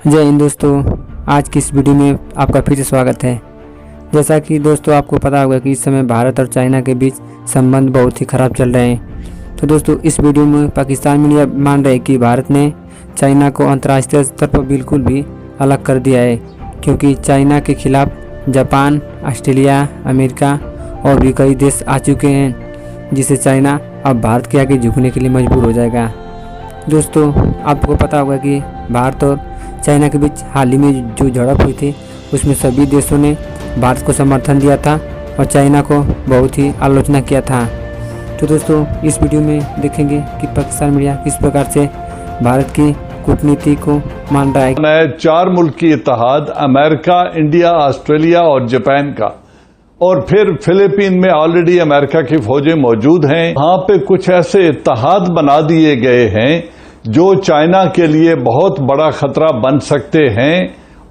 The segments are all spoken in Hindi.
जय हिंद दोस्तों, आज की इस वीडियो में आपका फिर से स्वागत है। जैसा कि दोस्तों आपको पता होगा कि इस समय भारत और चाइना के बीच संबंध बहुत ही ख़राब चल रहे हैं। तो दोस्तों इस वीडियो में पाकिस्तान मीडिया मान रहे हैं कि भारत ने चाइना को अंतर्राष्ट्रीय स्तर पर बिल्कुल भी अलग कर दिया है, क्योंकि चाइना के खिलाफ जापान, ऑस्ट्रेलिया, अमेरिका और भी कई देश आ चुके हैं, जिससे चाइना अब भारत के आगे झुकने के लिए मजबूर हो जाएगा। दोस्तों आपको पता होगा कि भारत और चाइना के बीच हाल ही में जो झड़प हुई थी, उसमें सभी देशों ने भारत को समर्थन दिया था और चाइना को बहुत ही आलोचना किया था। तो दोस्तों इस वीडियो में देखेंगे कि पाकिस्तान मीडिया किस प्रकार से भारत की कूटनीति को मान रहा है। 4 मुल्क की इत्तेहाद, अमेरिका, इंडिया, ऑस्ट्रेलिया और जापान का, और फिर फिलीपीन में ऑलरेडी अमेरिका की फौजें मौजूद हैं। यहाँ पे कुछ ऐसे इत्तेहाद बना दिए गए हैं जो चाइना के लिए बहुत बड़ा खतरा बन सकते हैं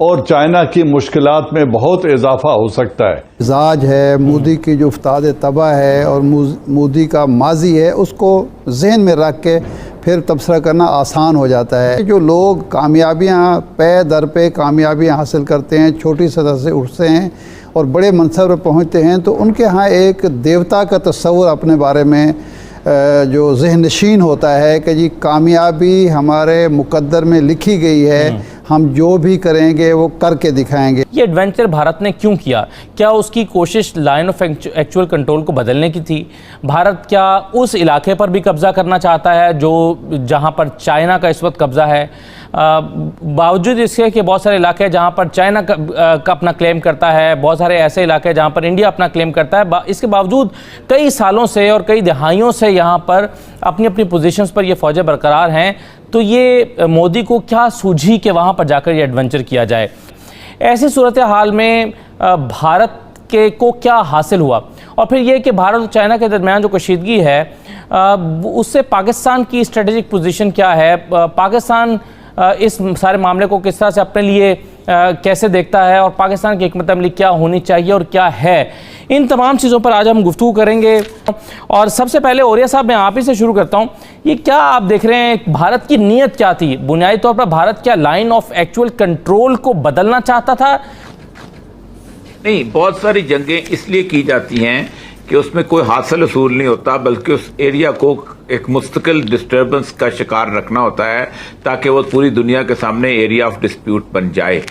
और चाइना की मुश्किलात में बहुत इजाफा हो सकता है। मिजाज है, मोदी की जो उस्ताद तबाह है और मोदी का माजी है, उसको जहन में रख के फिर तबसरा करना आसान हो जाता है। जो लोग कामयाबियाँ पे दर पे कामयाबियाँ हासिल करते हैं, छोटी सतह से उठते हैं और बड़े मनसब पर पहुँचते हैं, तो उनके यहाँ एक देवता का तस्वुर अपने बारे में जो जहन नशीन होता है कि जी कामयाबी हमारे मुकद्दर में लिखी गई है, हम जो भी करेंगे वो करके दिखाएंगे। ये एडवेंचर भारत ने क्यों किया? क्या उसकी कोशिश लाइन ऑफ एक्चुअल कंट्रोल को बदलने की थी? भारत क्या उस इलाके पर भी कब्जा करना चाहता है जो जहां पर चाइना का इस वक्त कब्जा है? बावजूद इसके कि बहुत सारे इलाके हैं जहां पर चाइना का अपना क्लेम करता है, बहुत सारे ऐसे इलाके हैं जहां पर इंडिया अपना क्लेम करता है, इसके बावजूद कई सालों से और कई दहाइयों से यहाँ पर अपनी अपनी पोजीशंस पर ये फौजें बरकरार हैं। तो ये मोदी को क्या सूझी कि वहाँ पर जाकर ये एडवेंचर किया जाए? ऐसी सूरत हाल में भारत के को क्या हासिल हुआ? और फिर ये कि भारत और चाइना के दरमियान जो कशीदगी है उससे पाकिस्तान की स्ट्रेटेजिक पोजीशन क्या है? पाकिस्तान इस सारे मामले को किस तरह से अपने लिए कैसे देखता है और पाकिस्तान की हिकमत अमली क्या होनी चाहिए और क्या है? इन तमाम चीज़ों पर आज हम गुफ्तगू करेंगे। और सबसे पहले ओरिया साहब, मैं आप ही से शुरू करता हूँ। ये क्या आप देख रहे हैं, भारत की नीयत क्या थी? बुनियादी तौर पर भारत क्या लाइन ऑफ एक्चुअल कंट्रोल को बदलना चाहता था? नहीं, बहुत सारी जंगें इसलिए की जाती हैं कि उसमें कोई हासिल असूल नहीं होता, बल्कि उस एरिया को एक मुस्तकिल डिस्टर्बेंस का शिकार रखना होता है ताकि वो पूरी दुनिया के सामने एरिया ऑफ डिस्प्यूट बन जाए।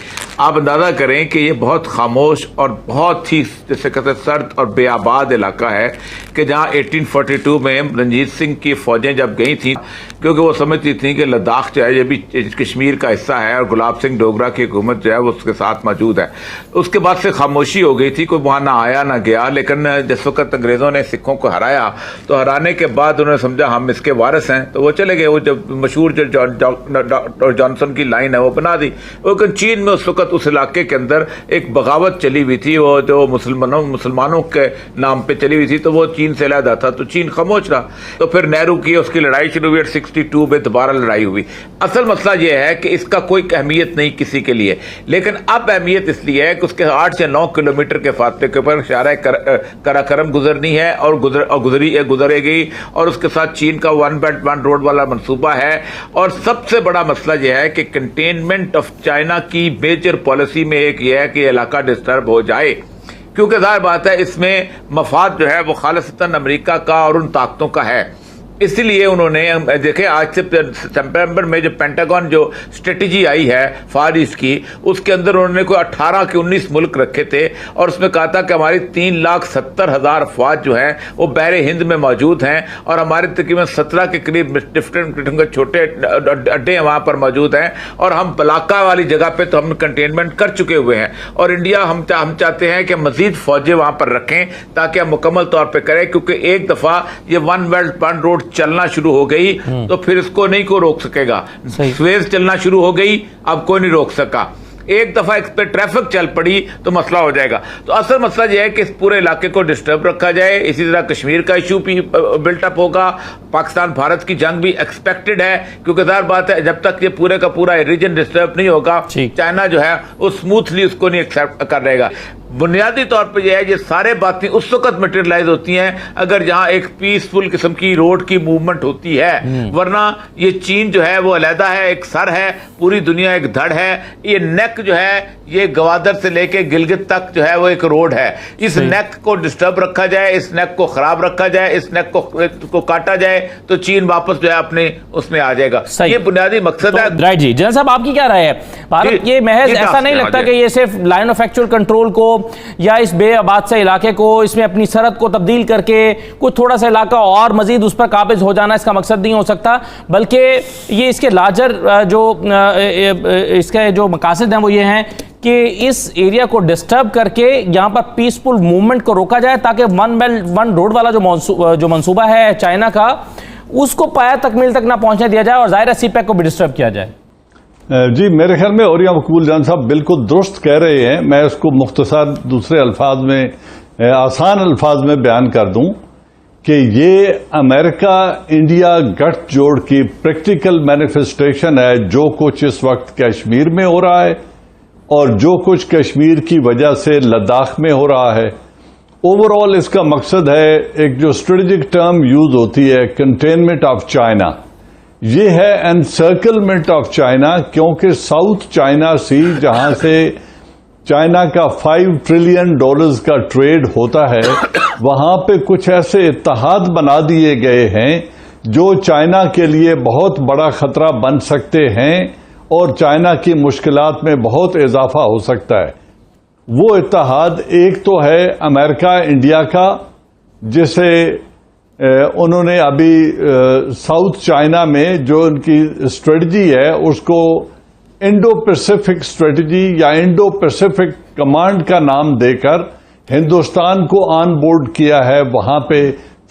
आप अंदाज़ा करें कि ये बहुत खामोश और बहुत ही जैसे कहते हैं सर्द और बेआबाद इलाका है कि जहाँ 1842 में रणजीत सिंह की फ़ौजें जब गई थी, क्योंकि वो समझती थी कि लद्दाख जो है ये भी कश्मीर का हिस्सा है और गुलाब सिंह डोगरा की हुकूमत जो है वो उसके साथ मौजूद है। उसके बाद से खामोशी हो गई थी, कोई वहाँ ना आया ना गया। लेकिन जिस वक्त अंग्रेज़ों ने सिखों को हराया, तो हराने के बाद उन्होंने समझा हम इसके वारिस हैं, तो वो चले गए। वो जब मशहूर जो डॉक्टर जॉनसन की लाइन है वो बना दी। लेकिन चीन में उस वक्त उस इलाके के अंदर एक बगावत चली हुई थी, वो जो मुसलमानों के नाम पे चली हुई थी, तो वो चीन से अलहदा था, तो चीन खामोश रहा। तो फिर नेहरू की उसकी लड़ाई शुरू हुई, 62 में दोबारा लड़ाई हुई। असल मसला यह है कि इसका कोई अहमियत नहीं किसी के लिए, लेकिन अब अहमियत इसलिए है कि उसके 8 या 9 किलोमीटर के फासले के ऊपर शारा कराकरम गुजरनी है और गुजरेगी, और उसके साथ चीन का 1 बेल्ट 1 रोड वाला मंसूबा है। और सबसे बड़ा मसला यह है कि कंटेनमेंट ऑफ चाइना की मेजर पॉलिसी में एक यह है कि इलाका डिस्टर्ब हो जाए, क्योंकि जाहिर बात है इसमें मफाद जो है वो खालिसतन अमेरिका का और उन ताकतों का है। इसलिए उन्होंने देखे आज से सितंबर में जो पेंटागन जो स्ट्रेटजी आई है फार ईस्ट की, उसके अंदर उन्होंने कोई 18 के 19 मुल्क रखे थे और उसमें कहा था कि हमारी 3,70,000 अफवाज जो हैं वो बहरे हिंद में मौजूद हैं और हमारे तकरीबन 17 के करीब डिफरेंट किस्म के छोटे अड्डे वहाँ पर मौजूद हैं और हम बलाका वाली जगह पे तो हम कंटेनमेंट कर चुके हुए हैं। और इंडिया हम चाहते हैं कि मजीद फौजें वहाँ पर रखें ताकि हम मुकम्मल तौर पर करें, क्योंकि एक दफ़ा ये 1 बेल्ट 1 रोड चलना शुरू हो गई तो फिर इसको नहीं को रोक सकेगा। स्वेज चलना शुरू हो गई, अब कोई नहीं रोक सका। एक दफा इस पर ट्रैफिक चल पड़ी तो मसला हो जाएगा। तो असल मसला यह है कि इस पूरे इलाके को डिस्टर्ब रखा जाए। इसी तरह कश्मीर का इशू भी बिल्टअप होगा पाकिस्तान भारत की जंग भी एक्सपेक्टेड है, क्योंकि ज़ाहिर बात है जब तक ये पूरे का पूरा रीजन डिस्टर्ब नहीं होगा, चाइना जो है वो स्मूथली उसको नहीं एक्सेप्ट कर रहेगा। बुनियादी तौर पर यह है ये सारे बातें उस वक्त मटेरियलाइज होती हैं अगर जहां एक पीसफुल किस्म की रोड की मूवमेंट होती है, वरना ये चीन जो है वो अलहदा है, एक सर है, पूरी दुनिया एक धड़ है, ये नेक जो है ये गवादर से लेके गिलगित तक जो है वो एक रोड है। इस नेक को डिस्टर्ब रखा जाए, इस नेक को खराब रखा जाए, इस नेक को काटा जाए तो चीन वापस जो है अपने उसमें आ जाएगा। ये बुनियादी मकसद है। राइट जी, जनरल साहब आपकी क्या राय है? भारत ये महज ऐसा नहीं लगता कि ये सिर्फ लाइन ऑफ एक्चुअल कंट्रोल को या इस बेआबाद से इलाके को इसमें अपनी सरहद को तब्दील करके कुछ थोड़ा सा इलाका और मजीद उस पर काबिज हो जाना इसका मकसद नहीं हो सकता, बल्कि ये इसके लार्जर जो इसके जो मकासद हैं वो ये हैं कि इस एरिया को डिस्टर्ब करके यहाँ पर पीसफुल मूवमेंट को रोका जाए ताकि वन बेल्ट वन रोड वाला जो मंसूबा है चाइना का उसको पाया तकमील तक ना पहुंचने दिया जाए और जाहिर सीपैक को भी डिस्टर्ब किया जाए। जी मेरे ख्याल में औरिया मकबूल जान साहब बिल्कुल दुरुस्त कह रहे हैं। मैं इसको मुख्तसर दूसरे अल्फाज में आसान अल्फाज में बयान कर दूं कि ये अमेरिका इंडिया गठजोड़ की प्रैक्टिकल मैनिफेस्टेशन है। जो कुछ इस वक्त कश्मीर में हो रहा है और जो कुछ कश्मीर की वजह से लद्दाख में हो रहा है, ओवरऑल इसका मकसद है एक जो स्ट्रेटेजिक टर्म यूज होती है कंटेनमेंट ऑफ चाइना, ये है एनसर्कलमेंट ऑफ चाइना, क्योंकि साउथ चाइना सी जहां से चाइना का $5 ट्रिलियन का ट्रेड होता है, वहां पे कुछ ऐसे इत्तेहाद बना दिए गए हैं जो चाइना के लिए बहुत बड़ा खतरा बन सकते हैं और चाइना की मुश्किलात में बहुत इजाफा हो सकता है। वो इत्तेहाद एक तो है अमेरिका इंडिया का, जिसे उन्होंने अभी साउथ चाइना में जो उनकी स्ट्रेटजी है उसको इंडो पैसिफिक स्ट्रेटजी या इंडो पैसिफिक कमांड का नाम देकर हिंदुस्तान को ऑन बोर्ड किया है वहां पे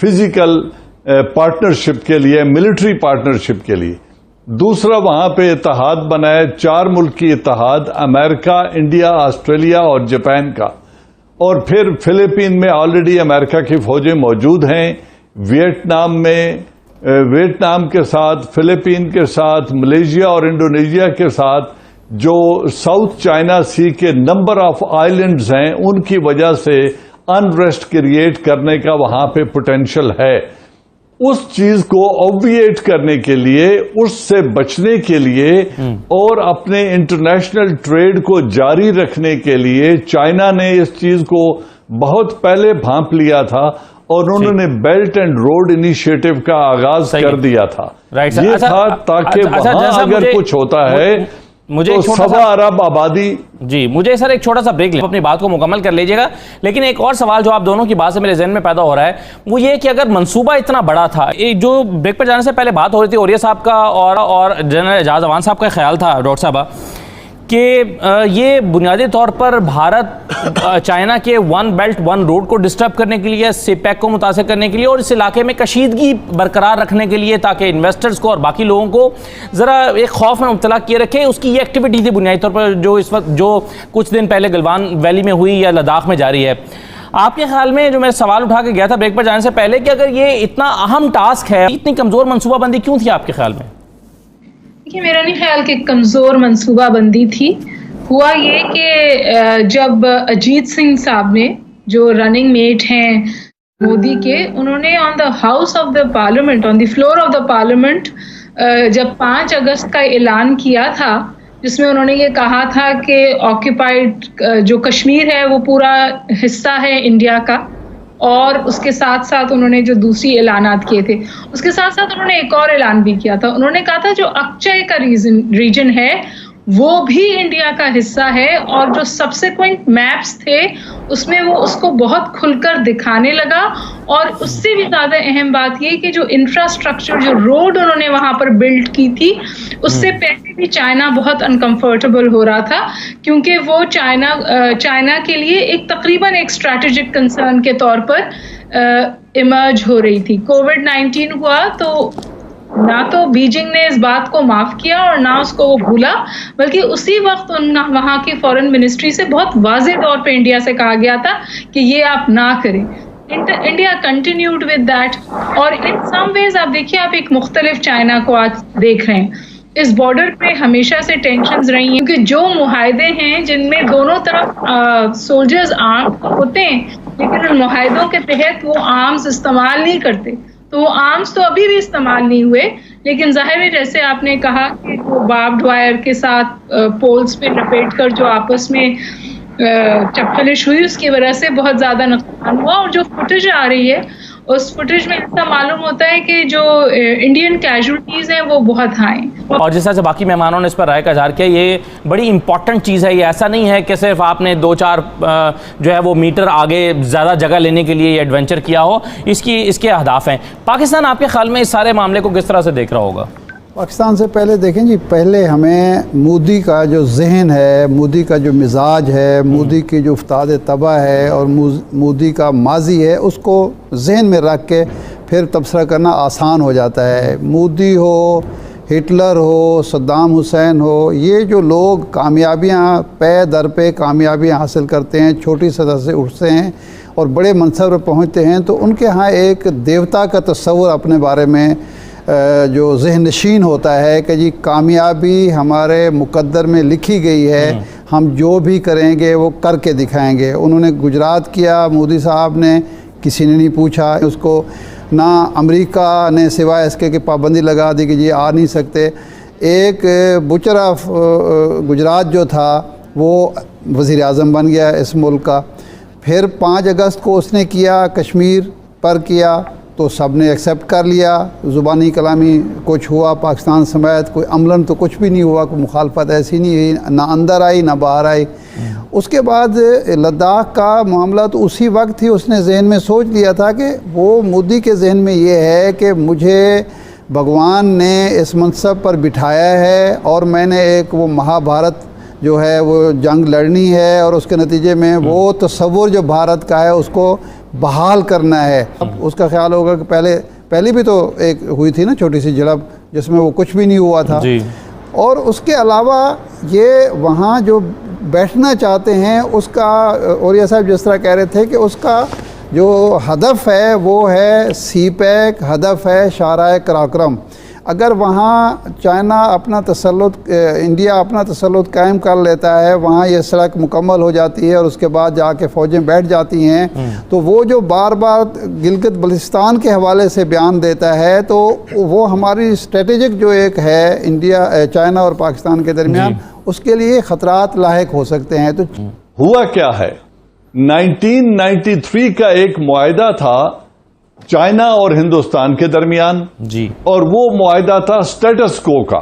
फिजिकल पार्टनरशिप के लिए, मिलिट्री पार्टनरशिप के लिए। दूसरा वहां पे इत्तेहाद बना है 4 मुल्क की इत्तेहाद, अमेरिका, इंडिया, ऑस्ट्रेलिया और जापान का। और फिर फिलीपीन में ऑलरेडी अमेरिका की फौजें मौजूद हैं। वियतनाम में वियतनाम के साथ, फिलीपीन के साथ, मलेशिया और इंडोनेशिया के साथ जो साउथ चाइना सी के नंबर ऑफ आइलैंड्स हैं उनकी वजह से अनरेस्ट क्रिएट करने का वहां पे पोटेंशियल है। उस चीज को ऑब्विएट करने के लिए, उससे बचने के लिए और अपने इंटरनेशनल ट्रेड को जारी रखने के लिए चाइना ने इस चीज को बहुत पहले भांप लिया था और उन्होंने बेल्ट एंड रोड इनिशिएटिव का आगाज कर दिया था। ये था ताकि वहां अगर कुछ होता है मुझे तो 1.25 अरब आबादी। जी मुझे सर एक छोटा सा ब्रेक ले, अपनी बात को मुकम्मल कर लीजिएगा, लेकिन एक और सवाल जो आप दोनों की बात से मेरे जहन में पैदा हो रहा है वो ये कि अगर मंसूबा इतना बड़ा था, जो ब्रेक पर जाने से पहले बात हो रही थी औरिया साहब का और जनरल एजाज अवान साहब का ख्याल था डॉक्टर साहब कि ये बुनियादी तौर पर भारत चाइना के वन बेल्ट वन रोड को डिस्टर्ब करने के लिए, सीपैक को मुतासर करने के लिए और इस इलाके में कशीदगी बरकरार रखने के लिए ताकि इन्वेस्टर्स को और बाकी लोगों को ज़रा एक खौफ में मुब्तला किए रखे, उसकी ये एक्टिविटी थी बुनियादी तौर पर जो इस वक्त जो कुछ दिन पहले गलवान वैली में हुई या लद्दाख में जारी है। आपके ख्याल में, जो मैं सवाल उठा के गया था ब्रेक पर जाने से पहले, कि अगर ये इतना अहम टास्क है, इतनी कमज़ोर मनसूबाबंदी क्यों थी आपके ख्याल में? देखिए, मेरा नहीं ख्याल कि कमज़ोर मंसूबाबंदी थी। हुआ ये कि जब अजीत सिंह साहब ने, जो रनिंग मेट हैं मोदी के, उन्होंने on the house of the parliament, on the floor of the parliament, जब 5 अगस्त का ऐलान किया था जिसमें उन्होंने ये कहा था कि ऑक्यूपाइड जो कश्मीर है वो पूरा हिस्सा है इंडिया का, और उसके साथ साथ उन्होंने जो दूसरी ऐलानात किए थे, उसके साथ साथ उन्होंने एक और ऐलान भी किया था। उन्होंने कहा था जो अक्चय का रीजन है वो भी इंडिया का हिस्सा है, और जो सबसेक्वेंट मैप्स थे उसमें वो उसको बहुत खुलकर दिखाने लगा। और उससे भी ज़्यादा अहम बात ये कि जो इंफ्रास्ट्रक्चर, जो रोड उन्होंने वहाँ पर बिल्ड की थी, उससे पहले भी चाइना बहुत अनकंफर्टेबल हो रहा था, क्योंकि वो चाइना के लिए एक तकरीबन एक स्ट्रैटेजिक कंसर्न के तौर पर इमर्ज हो रही थी। कोविड-19 हुआ तो ना तो बीजिंग ने इस बात को माफ किया और ना उसको वो भूला, बल्कि उसी वक्त वहाँ की फॉरेन मिनिस्ट्री से बहुत वाज़ेह तौर पे इंडिया से कहा गया था कि ये आप ना करें। India continued with that. और इन सम वेज आप देखिए, आप एक मुख्तलिफ चाइना को आज देख रहे हैं। इस बॉर्डर पे हमेशा से टेंशन्स रही हैं, क्योंकि जो मुआहदे हैं जिनमें दोनों तरफ सोल्जर्स आर्म होते हैं, लेकिन उन मुआहदों के तहत वो आर्म्स इस्तेमाल नहीं करते, तो वो आर्म्स तो अभी भी इस्तेमाल नहीं हुए। लेकिन जाहिर है, जैसे आपने कहा कि वो बार्ब्ड वायर के साथ पोल्स पे लपेट कर जो आपस में चपखलिश हुई, उसकी वजह से बहुत ज़्यादा नुकसान हुआ। और जो फुटेज आ रही है, उस फुटेज में ऐसा मालूम होता है कि जो इंडियन कैजुअलिटीज़ हैं वो बहुत हाई हैं। और जिस तरह से बाकी मेहमानों ने इस पर राय का इजहार किया, ये बड़ी इंपॉर्टेंट चीज़ है। ये ऐसा नहीं है कि सिर्फ आपने 2-4 जो है वो मीटर आगे ज़्यादा जगह लेने के लिए ये एडवेंचर किया हो, इसके अहदाफ हैं। पाकिस्तान आपके ख्याल में इस सारे मामले को किस तरह से देख रहा होगा? पाकिस्तान से पहले देखें जी, पहले हमें मोदी का जो जहन है, मोदी का जो मिजाज है, मोदी की जो उस्ताद तबा है और मोदी का माजी है, उसको जहन में रख के फिर तबसरा करना आसान हो जाता है। मोदी हो, हिटलर हो, सद्दाम हुसैन हो, ये जो लोग कामयाबियाँ पे दर पे कामयाबियाँ हासिल करते हैं, छोटी सतह से उठते हैं और बड़े मनसब पर पहुँचते हैं, तो उनके यहाँ एक देवता का तस्वुर अपने बारे में जो जहन नशीन होता है कि जी कामयाबी हमारे मुकद्दर में लिखी गई है, हम जो भी करेंगे वो करके दिखाएंगे। उन्होंने गुजरात किया, मोदी साहब ने, किसी ने नहीं पूछा उसको, ना अमेरिका ने सिवाय इसके कि पाबंदी लगा दी कि जी आ नहीं सकते। एक बुचरा गुजरात जो था वो वज़ीर आज़म बन गया इस मुल्क का। फिर 5 अगस्त को उसने किया, कश्मीर पर किया, तो सब ने एक्सेप्ट कर लिया। ज़ुबानी कलामी कुछ हुआ पाकिस्तान समेत, कोई अमलन तो कुछ भी नहीं हुआ, कोई मुखालफत ऐसी नहीं हुई, ना अंदर आई ना बाहर आई। उसके बाद लद्दाख का मामला तो उसी वक्त ही उसने जहन में सोच लिया था कि वो मोदी के जहन में ये है कि मुझे भगवान ने इस मनसब पर बिठाया है और मैंने एक वो महाभारत जो है वो जंग लड़नी है और उसके नतीजे में वो तस्वुर जो भारत का है उसको बहाल करना है। अब उसका ख्याल होगा कि पहले भी तो एक हुई थी ना छोटी सी झड़प, जिसमें वो कुछ भी नहीं हुआ था जी। और उसके अलावा ये वहाँ जो बैठना चाहते हैं उसका, औरिया साहब जिस तरह कह रहे थे कि उसका जो हदफ है वो है CPEC, हदफ है शाराए कराक्रम। अगर वहाँ चाइना अपना तसल्लुत, इंडिया अपना तसल्लुत कायम कर लेता है, वहाँ ये सड़क मुकम्मल हो जाती है और उसके बाद जाके फ़ौजें बैठ जाती हैं, तो वो जो बार बार गिलगित बल्तिस्तान के हवाले से बयान देता है, तो वो हमारी स्ट्रेटेजिक जो एक है इंडिया, चाइना और पाकिस्तान के दरमियान, उसके लिए ख़तरात लाहिक हो सकते हैं। तो हुआ क्या है, 1993 का एक मुआहदा था चाइना और हिंदुस्तान के दरमियान जी, और वो मुआहदा था स्टेटस को का,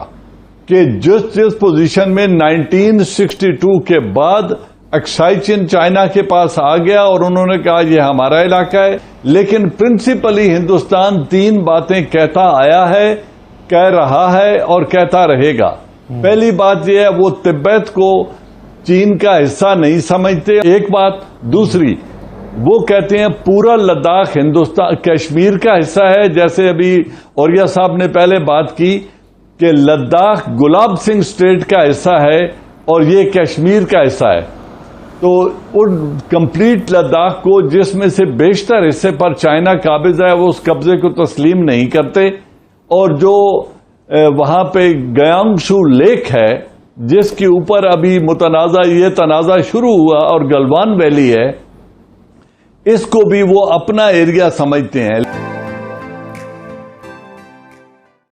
कि जिस पोजीशन में 1962 के बाद एक्साइज चीन चाइना के पास आ गया और उन्होंने कहा ये हमारा इलाका है, लेकिन प्रिंसिपली हिंदुस्तान 3 बातें कहता आया है, कह रहा है और कहता रहेगा। पहली बात यह है, वो तिब्बत को चीन का हिस्सा नहीं समझते, एक बात। दूसरी, वो कहते हैं पूरा लद्दाख हिंदुस्तान कश्मीर का हिस्सा है। जैसे अभी औरिया साहब ने पहले बात की कि लद्दाख गुलाब सिंह स्टेट का हिस्सा है और ये कश्मीर का हिस्सा है, तो उन कंप्लीट लद्दाख को, जिसमें से बेशतर हिस्से पर चाइना काबिज है, वो उस कब्जे को तस्लीम नहीं करते। और जो वहां पे गयांगशू लेक है, जिसके ऊपर अभी ये तनाज़ा शुरू हुआ, और गलवान वैली है, इसको भी वो अपना एरिया समझते हैं।